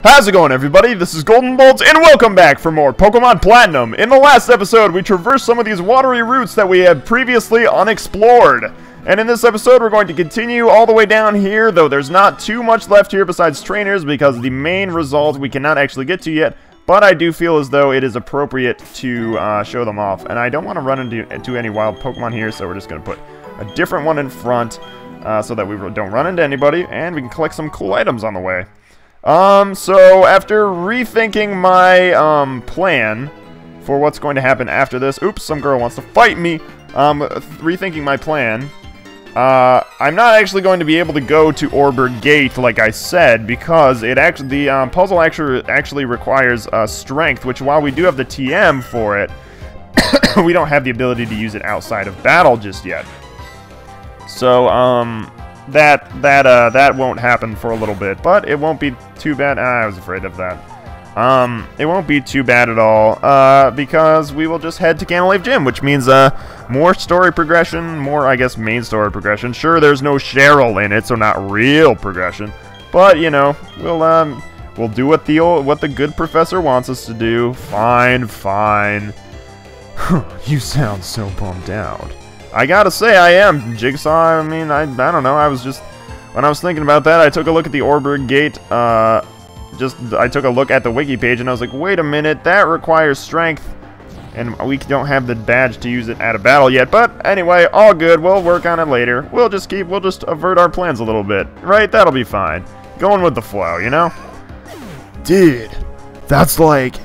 How's it going, everybody? This is GoldenboltLP, and welcome back for more Pokemon Platinum. In the last episode, we traversed some of these watery routes that we had previously unexplored. And in this episode, we're going to continue all the way down here, though there's not too much left here besides trainers, because the main result we cannot actually get to yet. But I do feel as though it is appropriate to show them off. And I don't want to run into any wild Pokemon here, so we're just going to put a different one in front so that we don't run into anybody, and we can collect some cool items on the way. So after rethinking my, plan for what's going to happen after this, oops, some girl wants to fight me, rethinking my plan, I'm not actually going to be able to go to Orbor Gate, like I said, because the puzzle actually requires, strength, which while we do have the TM for it, we don't have the ability to use it outside of battle just yet. So, that won't happen for a little bit, but it won't be too bad. I was afraid of that. It won't be too bad at all, because we will just head to Canalave Gym, which means, more story progression, more, I guess, main story progression. Sure, there's no Cheryl in it, so not real progression, but, you know, we'll do what the good professor wants us to do. Fine, fine. You sound so bummed out. I gotta say, I am. Jigsaw, I mean, I don't know, when I was thinking about that, I took a look at the Orbor Gate, I took a look at the wiki page, and I was like, wait a minute, that requires strength, and we don't have the badge to use it at a battle yet, but anyway, all good, we'll work on it later. We'll just avert our plans a little bit, right? That'll be fine. Going with the flow, you know? Dude, that's like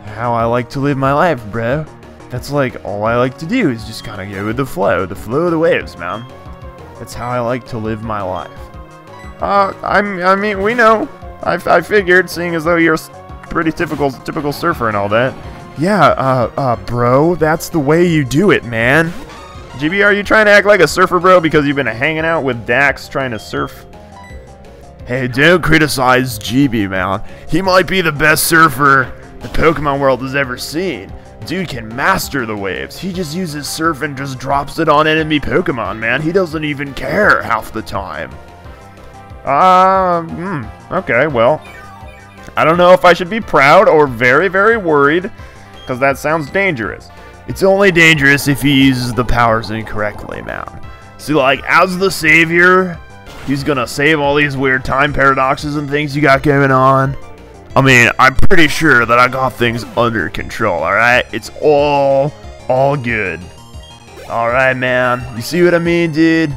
how I like to live my life, bro. That's like all I like to do is just kind of go with the flow of the waves, man. That's how I like to live my life. I mean, we know. I figured, seeing as though you're a pretty typical surfer and all that. Yeah, bro, that's the way you do it, man. GB, are you trying to act like a surfer, bro, because you've been hanging out with Dax trying to surf? Hey, don't criticize GB, man. He might be the best surfer the Pokemon world has ever seen. Dude can master the waves. He just uses surf and just drops it on enemy Pokemon, man. He doesn't even care half the time. Okay, well, I don't know if I should be proud or very, very worried, because that sounds dangerous. It's only dangerous if he uses the powers incorrectly, man. See, like, as the savior, he's gonna save all these weird time paradoxes and things you got going on. I mean, I'm pretty sure that I got things under control, alright? It's all good. Alright, man. You see what I mean, dude?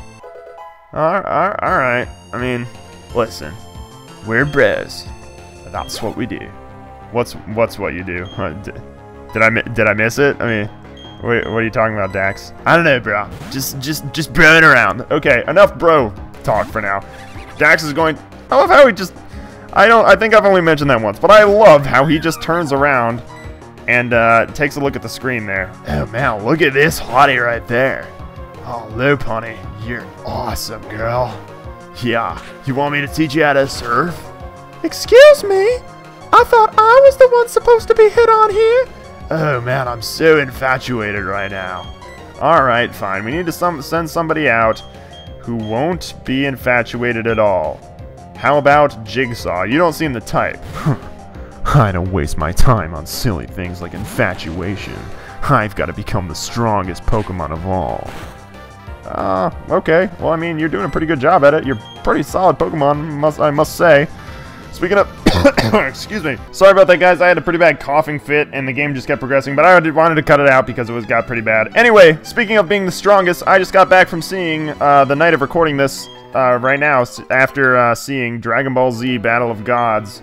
Alright. I mean, listen. We're bros. That's what we do. What's what you do? Did I miss it? I mean, what are you talking about, Dax? I don't know, bro. Just broing around. Okay, enough bro talk for now. Dax is going... I love how he just... I think I've only mentioned that once, but I love how he just turns around and takes a look at the screen there. Oh man, look at this hottie right there. Oh, Loop, honey, you're awesome, girl. Yeah, you want me to teach you how to surf? Excuse me? I thought I was the one supposed to be hit on here. Oh man, I'm so infatuated right now. Alright, fine. We need to send somebody out who won't be infatuated at all. How about Jigsaw? You don't seem the type. I don't waste my time on silly things like infatuation. I've got to become the strongest Pokemon of all. Okay. Well, I mean, you're doing a pretty good job at it. You're pretty solid Pokemon, I must say. Speaking of... excuse me. Sorry about that, guys. I had a pretty bad coughing fit, and the game just kept progressing, but I wanted to cut it out because it got pretty bad. Anyway, speaking of being the strongest, I just got back from seeing, the night of recording this, right now, after seeing Dragon Ball Z Battle of Gods.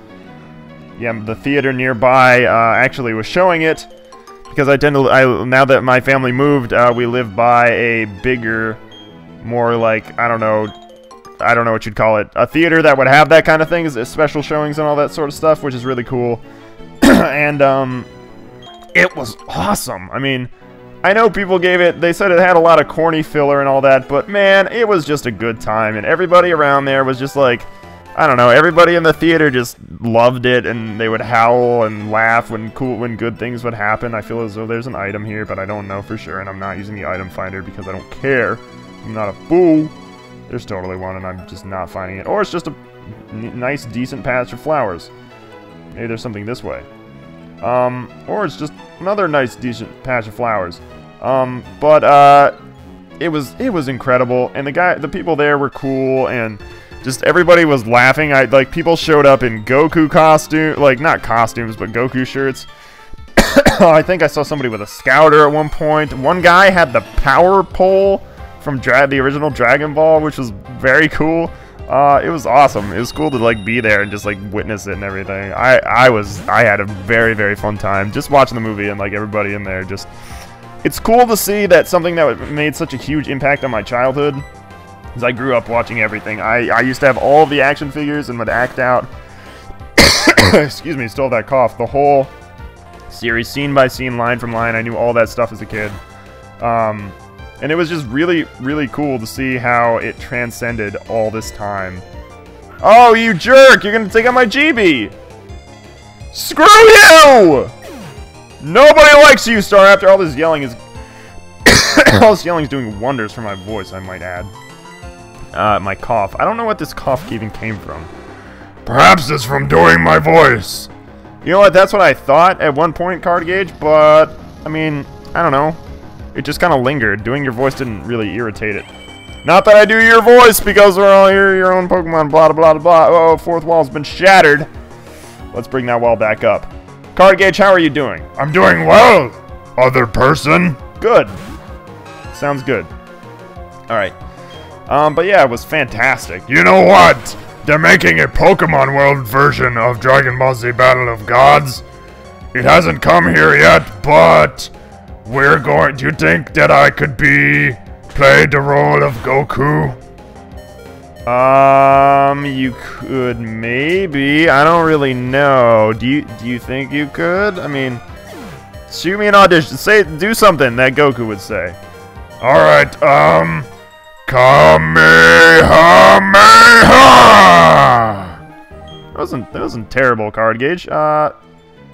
Yeah, the theater nearby actually was showing it, because now that my family moved, we live by a bigger, more like, I don't know what you'd call it, a theater that would have that kind of thing, special showings and all that sort of stuff, which is really cool. And it was awesome. I mean, I know people they said it had a lot of corny filler and all that, but man, it was just a good time, and everybody around there was just like, I don't know, everybody in the theater just loved it, and they would howl and laugh when good things would happen. I feel as though there's an item here, but I don't know for sure, and I'm not using the item finder because I don't care. I'm not a fool. There's totally one, and I'm just not finding it. Or it's just a nice, decent patch of flowers. Maybe there's something this way. Or it's just another nice, decent patch of flowers. It was incredible, and the people there were cool, and just everybody was laughing. Like, people showed up in Goku costume, like, not costumes, but Goku shirts. I think I saw somebody with a scouter at one point. One guy had the power pole from the original Dragon Ball, which was very cool. It was awesome. It was cool to, like, be there and just, like, witness it and everything. I had a very, very fun time just watching the movie, and, like, everybody in there just... It's cool to see that something that made such a huge impact on my childhood, because I grew up watching everything. I used to have all the action figures and would act out, excuse me, still have that cough, the whole series, scene by scene, line from line. I knew all that stuff as a kid. And it was just really, really cool to see how it transcended all this time. Oh, you jerk! You're gonna take out my GB! Screw you! Nobody likes you, Star. After all this yelling is... all this yelling is doing wonders for my voice, I might add. My cough. I don't know what this cough even came from. Perhaps it's from doing my voice. You know what? That's what I thought at one point, Cardgage, but... I mean, I don't know. It just kind of lingered. Doing your voice didn't really irritate it. Not that I do your voice, because we're all your own Pokemon, blah, blah, blah, blah. Oh, fourth wall's been shattered. Let's bring that wall back up. Cardgage, how are you doing? I'm doing well, other person. Good. Sounds good. Alright. But yeah, it was fantastic. You know what? They're making a Pokemon World version of Dragon Ball Z Battle of Gods. It hasn't come here yet, but... we're going... Do you think that I could play the role of Goku? You could maybe. I don't really know. Do you think you could? I mean, shoot me an audition. Do something that Goku would say. All right. Kamehameha. That wasn't terrible, Cardgage. I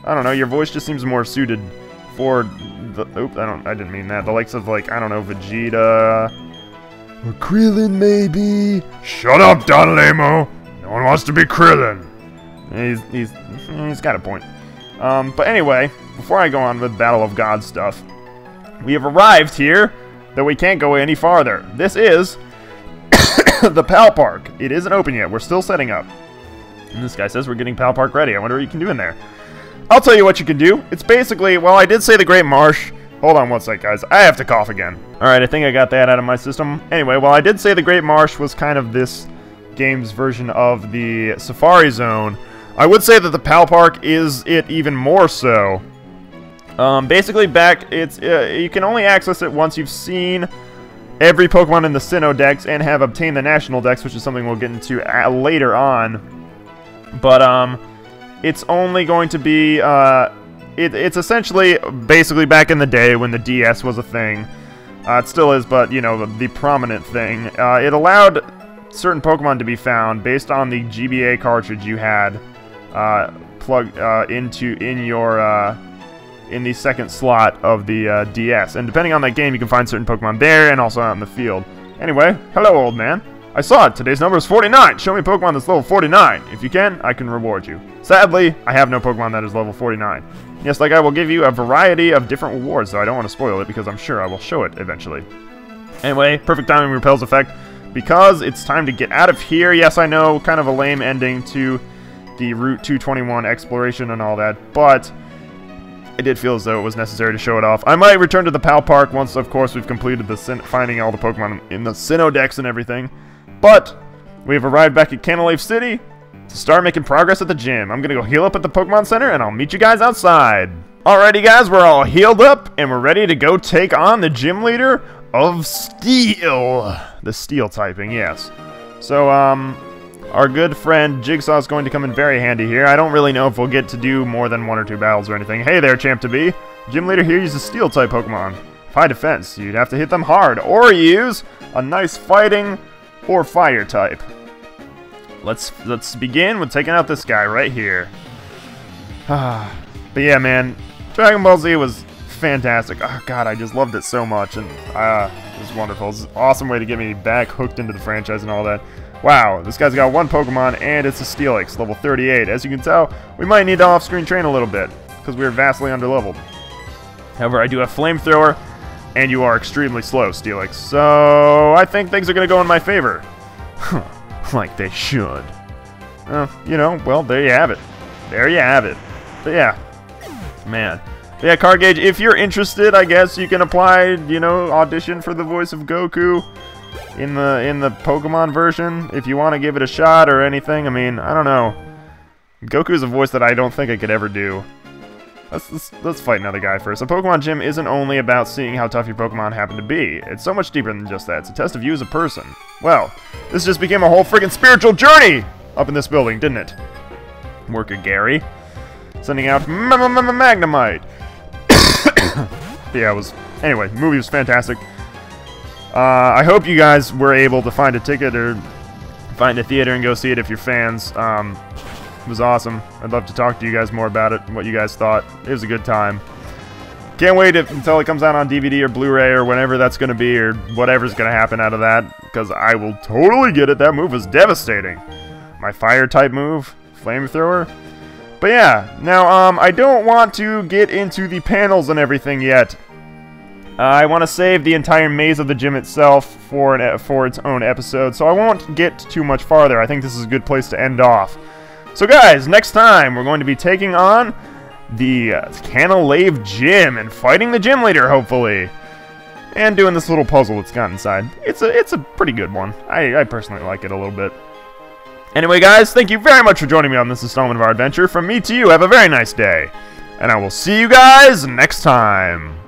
don't know. Your voice just seems more suited for the... Oop, I didn't mean that. The likes of, like, I don't know, Vegeta... or Krillin, maybe? Shut up, Donalemo! No one wants to be Krillin! He's got a point. But anyway, before I go on with Battle of Gods stuff, we have arrived here, though we can't go any farther. This is the Pal Park. It isn't open yet. We're still setting up. And this guy says we're getting Pal Park ready. I wonder what you can do in there. I'll tell you what you can do. It's basically, well, I did say the Great Marsh. Hold on one sec, guys. I have to cough again. Alright, I think I got that out of my system. Anyway, well, I did say the Great Marsh was kind of this game's version of the Safari Zone. I would say that the Pal Park is it even more so. Basically, you can only access it once you've seen every Pokemon in the Sinnoh Dex and have obtained the National Dex, which is something we'll get into later on. But, it's only going to be, it's essentially, basically back in the day when the DS was a thing. It still is, but, you know, the prominent thing. It allowed certain Pokemon to be found based on the GBA cartridge you had plugged in the second slot of the DS. And depending on that game, you can find certain Pokemon there and also out in the field. Anyway, hello, old man. I saw it. Today's number is 49. Show me a Pokemon that's level 49. If you can, I can reward you. Sadly, I have no Pokemon that is level 49. Yes, like I will give you a variety of different rewards, so I don't want to spoil it because I'm sure I will show it eventually. Anyway, perfect timing repels effect because it's time to get out of here. Yes, I know, kind of a lame ending to the Route 221 exploration and all that, but I did feel as though it was necessary to show it off. I might return to the Pal Park once, of course, we've completed the finding all the Pokemon in the Sinnoh Dex and everything. But we have arrived back at Canalave City to start making progress at the gym. I'm going to go heal up at the Pokemon Center, and I'll meet you guys outside. Alrighty, guys, we're all healed up, and we're ready to go take on the gym leader of Steel. The Steel typing, yes. So, our good friend Jigsaw is going to come in very handy here. I don't really know if we'll get to do more than 1 or 2 battles or anything. Hey there, Champ-to-be. Gym leader here uses Steel-type Pokemon. High defense, you'd have to hit them hard, or use a nice fighting or fire type. Let's begin with taking out this guy right here. But yeah, man, Dragon Ball Z was fantastic. Oh god, I just loved it so much, and it was wonderful. It's an awesome way to get me back hooked into the franchise and all that. Wow, this guy's got one Pokemon, and it's a Steelix, level 38. As you can tell, we might need to off-screen train a little bit, because we're vastly underleveled. However, I do have Flamethrower, and you are extremely slow, Steelix. So, I think things are going to go in my favor. Like they should. You know, well, there you have it. There you have it. But yeah, man. But yeah, Cardgage, if you're interested, I guess you can apply, you know, audition for the voice of Goku in the Pokemon version if you want to give it a shot or anything. I mean, I don't know. Goku's a voice that I don't think I could ever do. Let's fight another guy first. A Pokemon gym isn't only about seeing how tough your Pokemon happen to be. It's so much deeper than just that. It's a test of you as a person. Well, this just became a whole freaking spiritual journey up in this building, didn't it? Worker Gary. Sending out Magnemite. Yeah, anyway, the movie was fantastic. I hope you guys were able to find a ticket or find a theater and go see it if you're fans. It was awesome. I'd love to talk to you guys more about it and what you guys thought. It was a good time. Can't wait until it comes out on DVD or Blu-ray or whenever that's going to be or whatever's going to happen out of that, because I will totally get it. That move was devastating. My fire-type move, Flamethrower. But yeah, now I don't want to get into the panels and everything yet. I want to save the entire maze of the gym itself for its own episode, so I won't get too much farther. I think this is a good place to end off. So guys, next time we're going to be taking on the Canalave Gym and fighting the gym leader, hopefully. And doing this little puzzle that's got inside. It's a pretty good one. I personally like it a little bit. Anyway guys, thank you very much for joining me on this installment of our adventure. From me to you, have a very nice day. And I will see you guys next time.